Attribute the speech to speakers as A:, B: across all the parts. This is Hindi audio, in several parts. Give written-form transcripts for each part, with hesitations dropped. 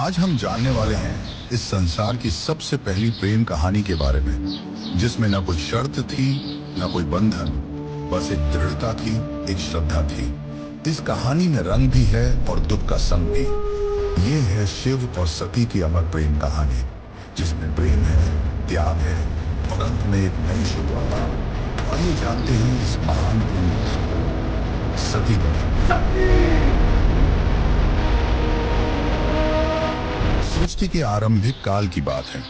A: आज हम जानने वाले हैं इस संसार की सबसे पहली प्रेम कहानी के बारे में, जिसमें न कोई शर्त थी, न कोई बंधन, बस एक दृढ़ता थी, एक श्रद्धा थी। इस कहानी में रंग भी है और दुख का संग भी। ये है शिव और सती की अमर प्रेम कहानी, जिसमें प्रेम है, त्याग है और अंत में एक नई शुरुआत। और ये जानते हैं इस महान प्रेम सती का। सृष्टि के आरंभिक काल की बात है,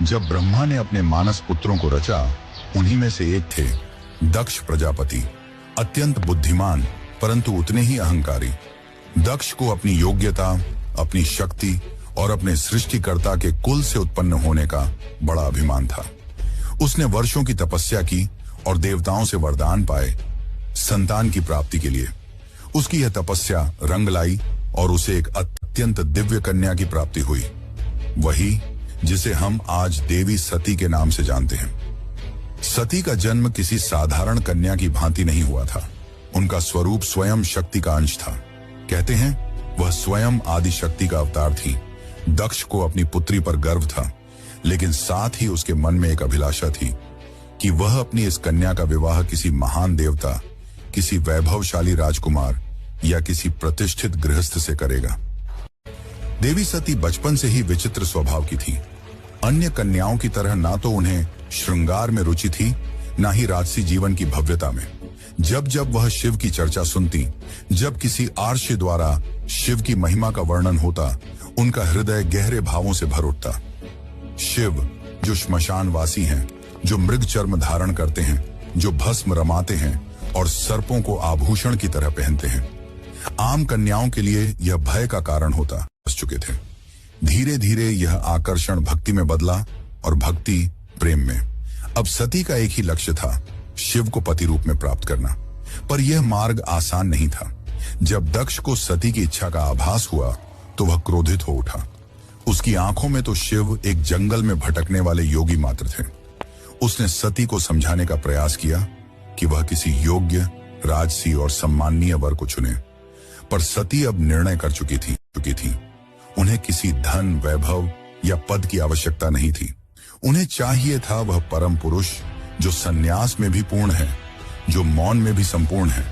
A: जब ब्रह्मा ने अपने मानस पुत्रों को रचा। उन्हीं में से एक थे दक्ष प्रजापति, अत्यंत बुद्धिमान परंतु उतने ही अहंकारी। दक्ष को अपनी योग्यता, अपनी शक्ति और अपने सृष्टिकर्ता के कुल से उत्पन्न होने का बड़ा अभिमान था। उसने वर्षों की तपस्या की और देवताओं से वरदान पाए संतान की प्राप्ति के लिए। उसकी यह तपस्या रंग लाई और उसे एक अत्यंत दिव्य कन्या की प्राप्ति हुई, वही जिसे हम आज देवी सती के नाम से जानते हैं। सती का जन्म किसी साधारण कन्या की भांति नहीं हुआ था। उनका स्वरूप स्वयं शक्ति का अंश था। कहते हैं वह स्वयं आदि शक्ति का अवतार थी। दक्ष को अपनी पुत्री पर गर्व था, लेकिन साथ ही उसके मन में एक अभिलाषा थी कि वह अपनी इस कन्या का विवाह किसी महान देवता, किसी वैभवशाली राजकुमार या किसी प्रतिष्ठित गृहस्थ से करेगा। देवी सती बचपन से ही विचित्र स्वभाव की थी। अन्य कन्याओं की तरह ना तो उन्हें श्रृंगार में रुचि थी, ना ही राजसी जीवन की भव्यता में। जब जब वह शिव की चर्चा सुनती, जब किसी आर्षि द्वारा शिव की महिमा का वर्णन होता, उनका हृदय गहरे भावों से भर उठता। शिव जो श्मशानवासी हैं, जो मृग चर्म धारण करते हैं, जो भस्म रमाते हैं और सर्पों को आभूषण की तरह पहनते हैं, आम कन्याओं के लिए यह भय का कारण होता चुके थे। धीरे धीरे यह आकर्षण भक्ति में बदला और भक्ति प्रेम में। अब सती का एक ही लक्ष्य था, शिव को पति रूप में प्राप्त करना। पर यह मार्ग आसान नहीं था। जब दक्ष को सती की इच्छा का आभास हुआ तो वह क्रोधित हो उठा। उसकी आंखों में तो शिव एक जंगल में भटकने वाले योगी मात्र थे। उसने सती को समझाने का प्रयास किया कि वह किसी योग्य, राजसी और सम्माननीय वर को चुने। पर सती अब निर्णय कर चुकी थी। उन्हें किसी धन, वैभव या पद की आवश्यकता नहीं थी। उन्हें चाहिए था वह परम पुरुष जो संन्यास में भी पूर्ण है, जो मौन में भी संपूर्ण है।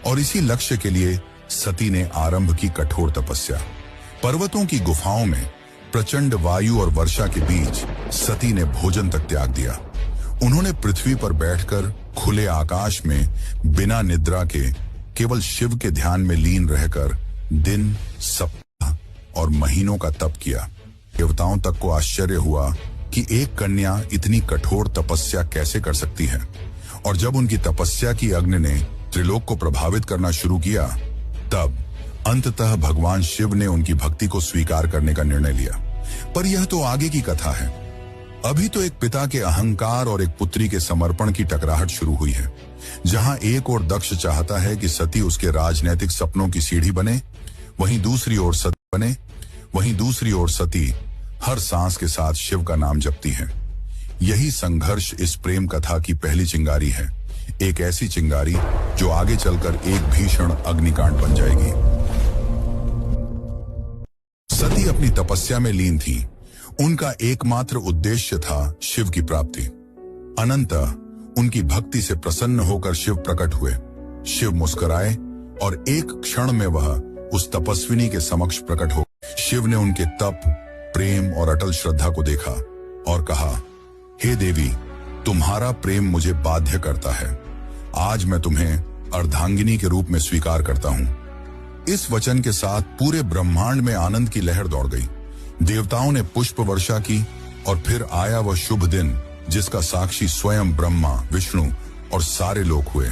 A: और इसी लक्ष्य के लिए सती ने आरंभ की कठोर तपस्या। पर्वतों की गुफाओं में प्रचंड वायु और वर्षा के बीच सती ने भोजन तक त्याग दिया। उन्होंने पृथ्वी पर बैठकर खुले आकाश में बिना निद्रा के केवल शिव के ध्यान में लीन रहकर दिन, सप्ताह और महीनों का तप किया। देवताओं तक को आश्चर्य हुआ कि एक कन्या इतनी कठोर तपस्या कैसे कर सकती है। और जब उनकी तपस्या की अग्नि ने त्रिलोक को प्रभावित करना शुरू किया, तब अंततः भगवान शिव ने उनकी भक्ति को स्वीकार करने का निर्णय लिया। पर यह तो आगे की कथा है। अभी तो एक पिता के अहंकार और एक पुत्री के समर्पण की टकराहट शुरू हुई है। जहां एक ओर दक्ष चाहता है कि सती उसके राजनैतिक सपनों की सीढ़ी बने, वहीं दूसरी ओर सती हर सांस के साथ शिव का नाम जपती है। यही संघर्ष इस प्रेम कथा की पहली चिंगारी है, एक ऐसी चिंगारी जो आगे चलकर एक भीषण अग्निकांड बन जाएगी। सती अपनी तपस्या में लीन थी। उनका एकमात्र उद्देश्य था शिव की प्राप्ति। अनंतः उनकी भक्ति से प्रसन्न होकर शिव प्रकट हुए। शिव मुस्कुराए और एक क्षण में वह उस तपस्विनी के समक्ष प्रकट हो। शिव ने उनके तप, प्रेम और अटल श्रद्धा को देखा और कहा, हे देवी, तुम्हारा प्रेम मुझे बाध्य करता है। आज मैं तुम्हें अर्धांगिनी के रूप में स्वीकार करता हूँ। इस वचन के साथ पूरे ब्रह्मांड में आनंद की लहर दौड़ गई। देवताओं ने पुष्प वर्षा की और फिर आया वह शुभ दिन जिसका साक्षी स्वयं ब्रह्मा, विष्णु और सारे लोक हुए।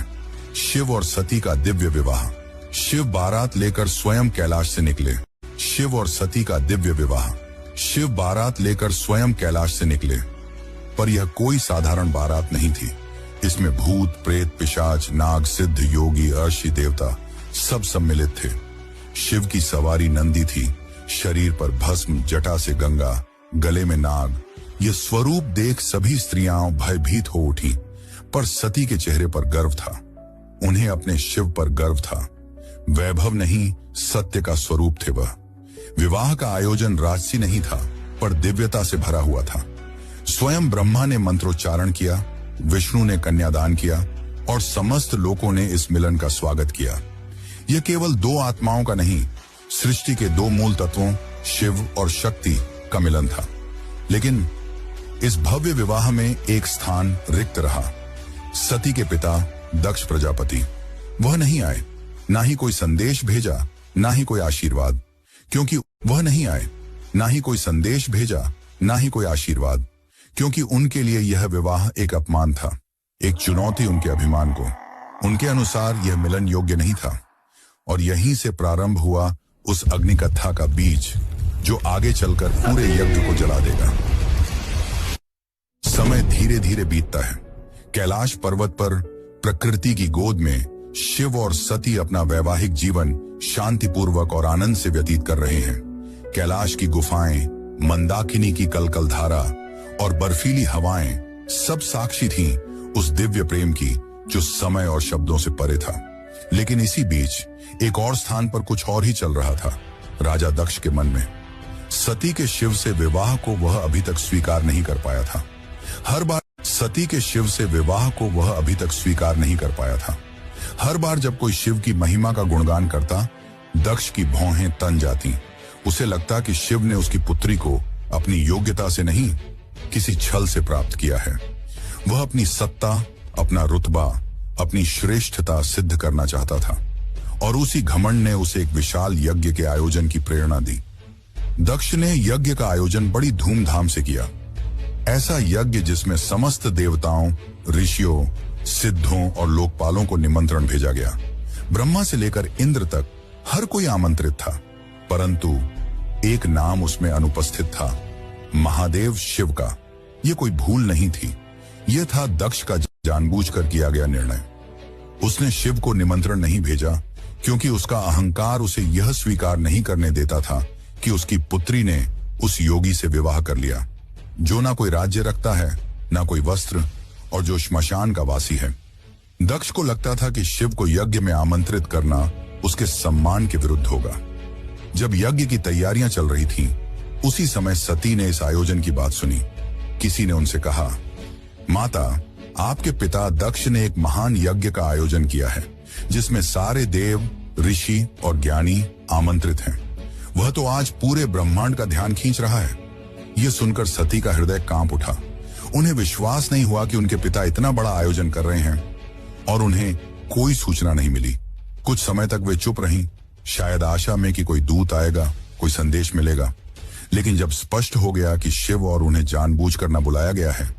A: शिव और सती का दिव्य विवाह। शिव बारात लेकर स्वयं कैलाश से निकले। शिव और सती का दिव्य विवाह। शिव बारात लेकर स्वयं कैलाश से निकले। पर यह कोई साधारण बारात नहीं थी। इसमें भूत, प्रेत, पिशाच, नाग, सिद्ध, योगी, अर्षि, देवता सब सम्मिलित थे। शिव की सवारी नंदी थी, शरीर पर भस्म, जटा से गंगा, गले में नाग। ये स्वरूप देख सभी स्त्रियां भयभीत हो उठी। पर सती के चेहरे पर गर्व था। उन्हें अपने शिव पर गर्व था। वैभव नहीं, सत्य का स्वरूप थे वह। विवाह का आयोजन राजसी नहीं था, पर दिव्यता से भरा हुआ था। स्वयं ब्रह्मा ने मंत्रोच्चारण किया, विष्णु ने कन्यादान किया और समस्त लोगों ने इस मिलन का स्वागत किया। यह केवल दो आत्माओं का नहीं, सृष्टि के दो मूल तत्वों शिव और शक्ति का मिलन था। लेकिन इस भव्य विवाह में एक स्थान रिक्त रहा। सती के पिता दक्ष प्रजापति वह नहीं आए, ना ही कोई संदेश भेजा, ना ही कोई आशीर्वाद। क्योंकि वह नहीं आए, ना ही कोई संदेश भेजा, ना ही कोई आशीर्वाद, क्योंकि उनके लिए यह विवाह एक अपमान था, एक चुनौती उनके अभिमान को। उनके अनुसार यह मिलन योग्य नहीं था। और यहीं से प्रारंभ हुआ उस अग्निकथा का बीज जो आगे चलकर पूरे यज्ञ को जला देगा। समय धीरे धीरे बीतता है। कैलाश पर्वत पर प्रकृति की गोद में शिव और सती अपना वैवाहिक जीवन शांतिपूर्वक और आनंद से व्यतीत कर रहे हैं। कैलाश की गुफाएं, मंदाकिनी की कलकल धारा और बर्फीली हवाएं सब साक्षी थीं उस दिव्य प्रेम की जो समय और शब्दों से परे था। लेकिन इसी बीच एक और स्थान पर कुछ और ही चल रहा था। राजा दक्ष के मन में सती के शिव से विवाह को वह अभी तक स्वीकार नहीं कर पाया था। हर बार सती के शिव से विवाह को वह अभी तक स्वीकार नहीं कर पाया था। हर बार जब कोई शिव की महिमा का गुणगान करता, दक्ष की भौहें तन जाती। उसे लगता कि शिव ने उसकी पुत्री को अपनी योग्यता से नहीं, किसी छल से प्राप्त किया है। वह अपनी सत्ता, अपना रुतबा, अपनी श्रेष्ठता सिद्ध करना चाहता था और उसी घमंड ने उसे एक विशाल यज्ञ के आयोजन की प्रेरणा दी। दक्ष ने यज्ञ का आयोजन बड़ी धूमधाम से किया। ऐसा यज्ञ जिसमें समस्त देवताओं, ऋषियों, सिद्धों और लोकपालों को निमंत्रण भेजा गया। ब्रह्मा से लेकर इंद्र तक हर कोई आमंत्रित था, परंतु एक नाम उसमें अनुपस्थित था, महादेव शिव का। यह कोई भूल नहीं थी, यह था दक्ष का जानबूझकर किया गया निर्णय। उसने शिव को निमंत्रण नहीं भेजा क्योंकि उसका अहंकार उसे यह स्वीकार नहीं करने देता था कि उसकी पुत्री ने उस योगी से विवाह कर लिया जो ना कोई राज्य रखता है, ना कोई वस्त्र और जो श्मशान का वासी है। दक्ष को लगता था कि शिव को यज्ञ में आमंत्रित करना उसके सम्मान के विरुद्ध होगा। जब यज्ञ की तैयारियां चल रही थीं, उसी समय सती ने इस आयोजन की बात सुनी। किसी ने उनसे कहा, माता, आपके पिता दक्ष ने एक महान यज्ञ का आयोजन किया है जिसमें सारे देव, ऋषि और ज्ञानी आमंत्रित हैं। वह तो आज पूरे ब्रह्मांड का ध्यान खींच रहा है। यह सुनकर सती का हृदय कांप उठा। उन्हें विश्वास नहीं हुआ कि उनके पिता इतना बड़ा आयोजन कर रहे हैं और उन्हें कोई सूचना नहीं मिली। कुछ समय तक वे चुप रहीं, शायद आशा में कि कोई दूत आएगा, कोई संदेश मिलेगा। लेकिन जब स्पष्ट हो गया कि शिव और उन्हें जानबूझकर न बुलाया गया है,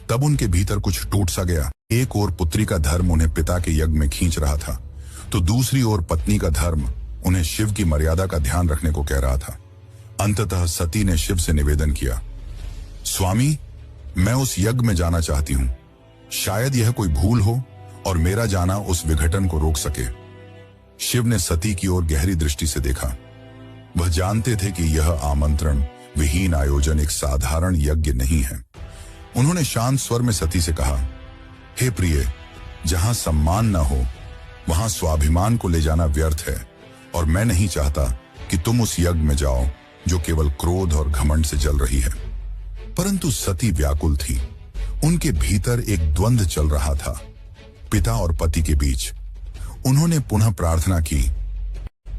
A: तब उनके भीतर कुछ टूट सा गया। एक ओर पुत्री का धर्म उन्हें पिता के यज्ञ में खींच रहा था, तो दूसरी ओर पत्नी का धर्म उन्हें शिव की मर्यादा का ध्यान रखने को कह रहा था। अंततः सती ने शिव से निवेदन किया, स्वामी, मैं उस यज्ञ में जाना चाहती हूं। शायद यह कोई भूल हो और मेरा जाना उस विघटन को रोक सके। शिव ने सती की ओर गहरी दृष्टि से देखा। वह जानते थे कि यह आमंत्रण विहीन आयोजन एक साधारण यज्ञ नहीं है। उन्होंने शांत स्वर में सती से कहा, हे प्रिय, जहां सम्मान न हो वहां स्वाभिमान को ले जाना व्यर्थ है और मैं नहीं चाहता कि तुम उस यज्ञ में जाओ जो केवल क्रोध और घमंड से जल रही है। परंतु सती व्याकुल थी। उनके भीतर एक द्वंद्व चल रहा था, पिता और पति के बीच। उन्होंने पुनः प्रार्थना की,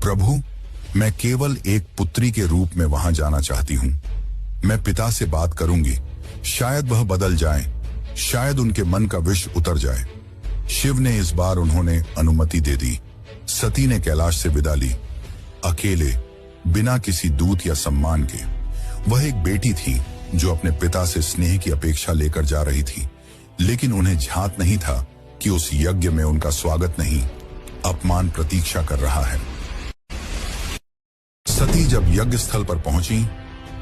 A: प्रभु, मैं केवल एक पुत्री के रूप में वहां जाना चाहती हूं। मैं पिता से बात करूंगी, शायद वह बदल जाए, शायद उनके मन का विष उतर जाए। शिव ने इस बार उन्होंने अनुमति दे दी। सती ने कैलाश से विदा ली, अकेले, बिना किसी दूत या सम्मान के। वह एक बेटी थी जो अपने पिता से स्नेह की अपेक्षा लेकर जा रही थी, लेकिन उन्हें झांक नहीं था कि उस यज्ञ में उनका स्वागत नहीं, अपमान प्रतीक्षा कर रहा है। सती जब यज्ञ स्थल पर पहुंची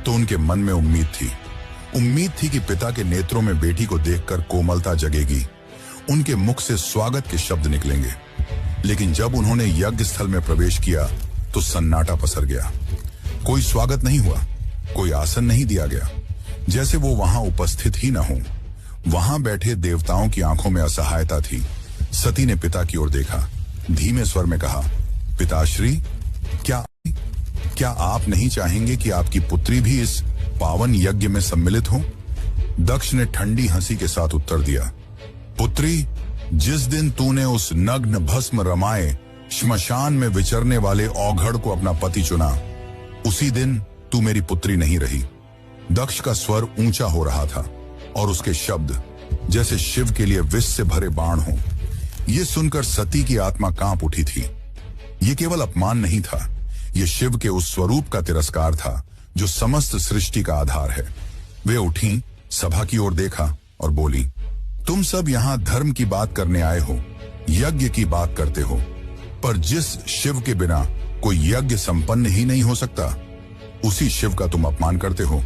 A: तो उनके मन में उम्मीद थी। उम्मीद थी कि पिता के नेत्रों में बेटी को देखकर कोमलता जगेगी, उनके मुख से स्वागत के शब्द निकलेंगे। लेकिन जब उन्होंने यज्ञ स्थल में प्रवेश किया तो सन्नाटा पसर गया। कोई स्वागत नहीं हुआ, कोई आसन नहीं दिया गया, जैसे वो वहां उपस्थित ही न हो। वहां बैठे देवताओं की आंखों में असहायता थी। सती ने पिता की ओर देखा, धीमे स्वर में कहा, पिताश्री, क्या आप नहीं चाहेंगे कि आपकी पुत्री भी इस पावन यज्ञ में सम्मिलित हो? दक्ष ने ठंडी हंसी के साथ उत्तर दिया, पुत्री, जिस दिन तूने उस नग्न भस्म रमाए श्मशान में विचरने वाले औघड़ को अपना पति चुना, उसी दिन तू मेरी पुत्री नहीं रही। दक्ष का स्वर ऊंचा हो रहा था और उसके शब्द जैसे शिव के लिए विष से भरे बाण हो। यह सुनकर सती की आत्मा कांप उठी थी। यह केवल अपमान नहीं था, यह शिव के उस स्वरूप का तिरस्कार था जो समस्त सृष्टि का आधार है। वे उठी, सभा की ओर देखा और बोली, तुम सब यहाँ धर्म की बात करने आए हो, यज्ञ की बात करते हो, पर जिस शिव के बिना कोई यज्ञ संपन्न ही नहीं हो सकता, उसी शिव का तुम अपमान करते हो।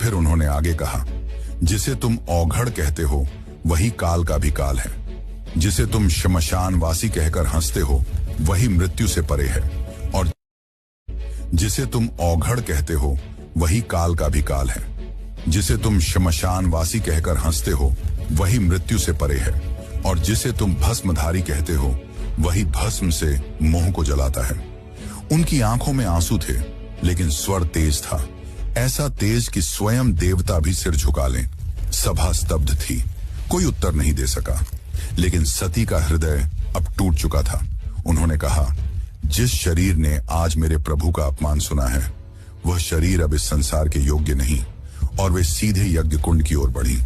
A: फिर उन्होंने आगे कहा, जिसे तुम औघड़ कहते हो वही काल का भी काल है। जिसे तुम श्मशानवासी कहकर हंसते हो वही मृत्यु से परे है, और जिसे तुम औघड़ कहते हो वही काल का भी काल है। जिसे तुम श्मशानवासी कहकर हंसते हो वही मृत्यु से परे है, और जिसे तुम भस्मधारी कहते हो वही भस्म से मोह को जलाता है। उनकी आंखों में आंसू थे, लेकिन स्वर तेज था, ऐसा तेज कि स्वयं देवता भी सिर झुका लें। सभा स्तब्ध थी, कोई उत्तर नहीं दे सका, लेकिन सती का हृदय अब टूट चुका था। उन्होंने कहा, जिस शरीर ने आज मेरे प्रभु का अपमान सुना है, वह शरीर अब इस संसार के योग्य नहीं। और वे सीधे यज्ञ कुंड की ओर बढ़ी।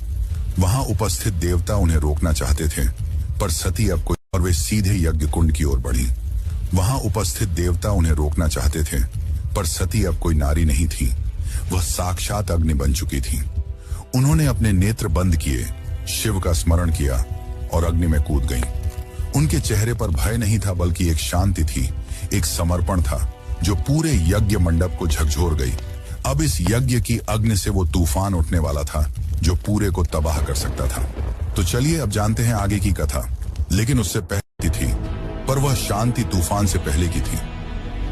A: वहां उपस्थित देवता उन्हें रोकना चाहते थे, पर सती अब कोई और वे सीधे यज्ञ कुंड की ओर बढ़ी। वहां उपस्थित देवता उन्हें रोकना चाहते थे, पर सती अब कोई नारी नहीं थी, वह साक्षात अग्नि बन चुकी थी। उन्होंने अपने नेत्र बंद किए, शिव का स्मरण किया और अग्नि में कूद गईं। उनके चेहरे पर भय नहीं था, बल्कि एक शांति थी, एक समर्पण था जो पूरे यज्ञ मंडप को झकझोर गई। अब इस यज्ञ की अग्नि से वो तूफान उठने वाला था जो पूरे को तबाह कर सकता था। तो चलिए अब जानते हैं आगे की कथा। लेकिन उससे पहले थी, पर वह शांति तूफान से पहले की थी।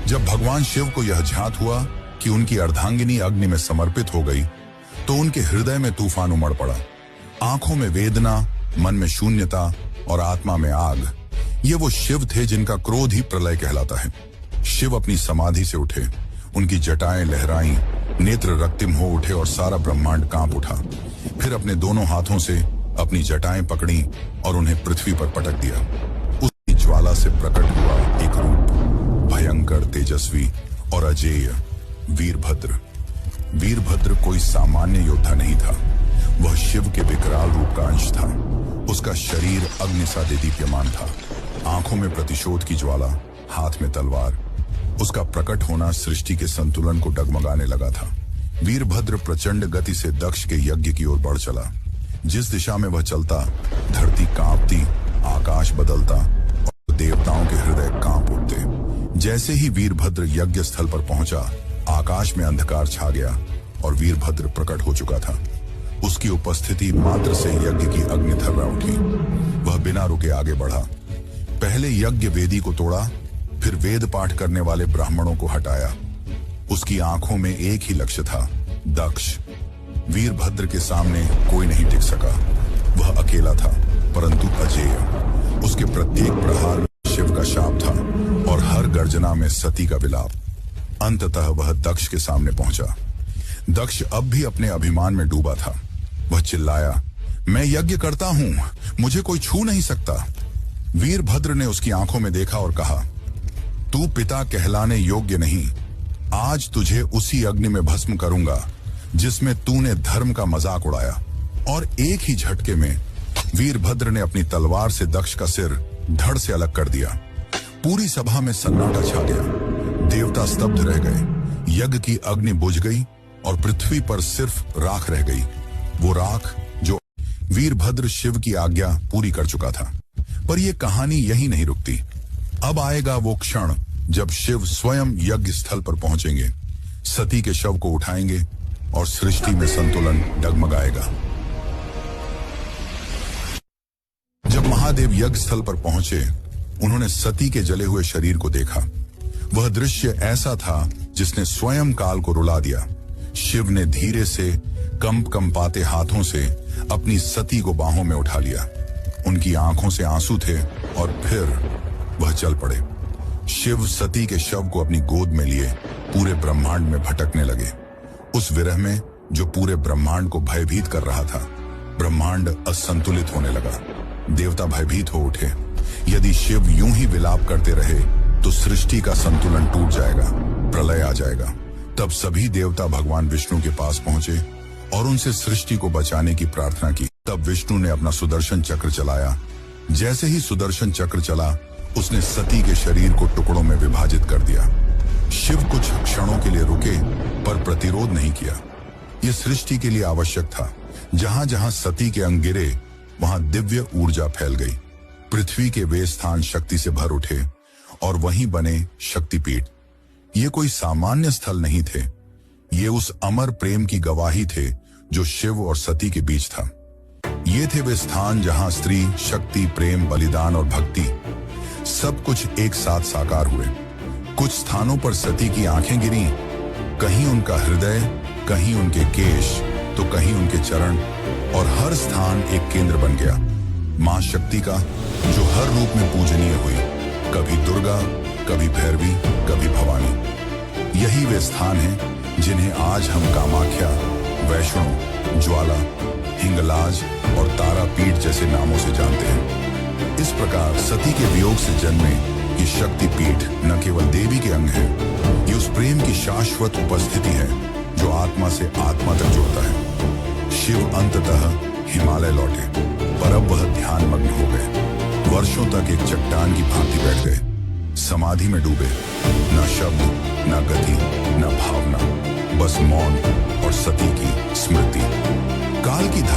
A: जब भगवान शिव को यह ज्ञात हुआ कि उनकी अर्धांगिनी अग्नि में समर्पित हो गई, तो उनके हृदय में तूफान उमड़ पड़ा। आंखों में वेदना, मन में शून्यता और आत्मा में आग। ये वो शिव थे जिनका क्रोध ही प्रलय कहलाता है। शिव अपनी समाधि से उठे, उनकी जटाएं लहराईं, नेत्र रक्तिम हो उठे और सारा ब्रह्मांड कांप उठा। फिर अपने दोनों हाथों से अपनी जटाएं पकड़ी और उन्हें पृथ्वी पर पटक दिया। उसी ज्वाला से प्रकट हुआ एक रूप, भयंकर, तेजस्वी और अजेय, वीरभद्र। वीरभद्र कोई सामान्य योद्धा नहीं था, वह शिव के विकराल रूप का अंश था। उसका शरीर अग्नि सा दीप्यमान था, आंखों में प्रतिशोध की ज्वाला, हाथ में तलवार। उसका प्रकट होना सृष्टि के संतुलन को डगमगाने लगा था। वीरभद्र प्रचंड गति से दक्ष के यज्ञ की ओर बढ़ चला। जिस दिशा में वह चलता, धरती कांपती, आकाश बदलता और देवताओं के हृदय कांप उठते। जैसे ही वीरभद्र यज्ञ स्थल पर पहुंचा, आकाश में अंधकार छा गया और वीरभद्र प्रकट हो चुका था। उसकी उपस्थिति मात्र से यज्ञ की अग्नि थर्रा उठी। वह बिना रुके आगे बढ़ा। पहले यज्ञ वेदी को तोड़ा, फिर वेद पाठ करने वाले ब्राह्मणों को हटाया। उसकी आंखों में एक ही लक्ष्य था, दक्ष। वीरभद्र के सामने कोई नहीं टिक सका। वह अकेला था, परंतु अजेय। उसके प्रत्येक प्रहार में शिव का शाप था और हर गर्जना में सती का विलाप। अंततः वह दक्ष के सामने पहुंचा। दक्ष अब भी अपने अभिमान में डूबा था। वह चिल्लाया, मैं यज्ञ करता हूं, मुझे कोई छू नहीं सकता। वीरभद्र ने उसकी आंखों में देखा और कहा, तू पिता कहलाने योग्य नहीं। आज तुझे उसी अग्नि में भस्म करूंगा जिसमें तूने धर्म का मजाक उड़ाया। और एक ही झटके में वीरभद्र ने अपनी तलवार से दक्ष का सिर धड़ से अलग कर दिया। पूरी सभा में सन्नाटा छा गया। देवता स्तब्ध रह गए। यज्ञ की अग्नि बुझ गई और पृथ्वी पर सिर्फ राख रह गई, वो राख जो वीरभद्र शिव की आज्ञा पूरी कर चुका था। पर यह कहानी यही नहीं रुकती। अब आएगा वो क्षण जब शिव स्वयं यज्ञ स्थल पर पहुंचेंगे, सती के शव को उठाएंगे और सृष्टि में संतुलन डगमगाएगा। जब महादेव यज्ञ स्थल पर पहुंचे, उन्होंने सती के जले हुए शरीर को देखा। वह दृश्य ऐसा था जिसने स्वयं काल को रुला दिया। शिव ने धीरे से कंपाते हाथों से अपनी सती को बाहों में उठा लिया। उनकी आंखों से आंसू थे और फिर वह चल पड़े। शिव सती के शव को अपनी गोद में लिए पूरे ब्रह्मांड में भटकने लगे। उस विरह में जो पूरे ब्रह्मांड को भयभीत कर रहा था, ब्रह्मांड असंतुलित होने लगा। देवता भयभीत हो उठे। यदि शिव यूं ही विलाप करते रहे तो सृष्टि का संतुलन टूट जाएगा, प्रलय आ जाएगा। तब सभी देवता भगवान विष्णु के पास पहुंचे और उनसे सृष्टि को बचाने की प्रार्थना की। तब विष्णु ने अपना सुदर्शन चक्र चलाया। जैसे ही सुदर्शन चक्र चला, उसने सती के शरीर को टुकड़ों में विभाजित कर दिया। शिव कुछ क्षणों के लिए रुके पर प्रतिरोध नहीं किया। यह सृष्टि के लिए आवश्यक था। जहां जहां सती के अंग गिरे वहां दिव्य ऊर्जा फैल गई। पृथ्वी के वे स्थान शक्ति से भर उठे और वहीं बने शक्तिपीठ। ये कोई सामान्य स्थल नहीं थे। ये उस अमर प्रेम की गवाही थे जो शिव और सती के बीच था। ये थे वे स्थान जहां स्त्री, शक्ति, प्रेम, बलिदान और भक्ति सब कुछ एक साथ साकार हुए। कुछ स्थानों पर सती की आंखें गिरी, कहीं उनका हृदय, कहीं उनके केश, तो कहीं उनके चरण, और हर स्थान एक केंद्र बन गया मां शक्ति का, जो हर रूप में पूजनीय हुई। कभी दुर्गा, कभी भैरवी, कभी भवानी। यही वे स्थान हैं जिन्हें आज हम कामाख्या, वैष्णो, ज्वाला, हिंगलाज और तारापीठ जैसे नामों से जानते हैं। इस प्रकार सती के वियोग से जन्मे ये शक्तिपीठ न केवल देवी के अंग है, ये उस प्रेम की शाश्वत उपस्थिति है जो आत्मा से आत्मा तक जुड़ता है। शिव अंततः हिमालय लौटे, पर अब वह ध्यान मग्न हो गए। वर्षों तक एक चट्टान की भांति बैठ गए, समाधि में डूबे। न शब्द, न गति, न भावना, बस मौन और सती की स्मृति। काल की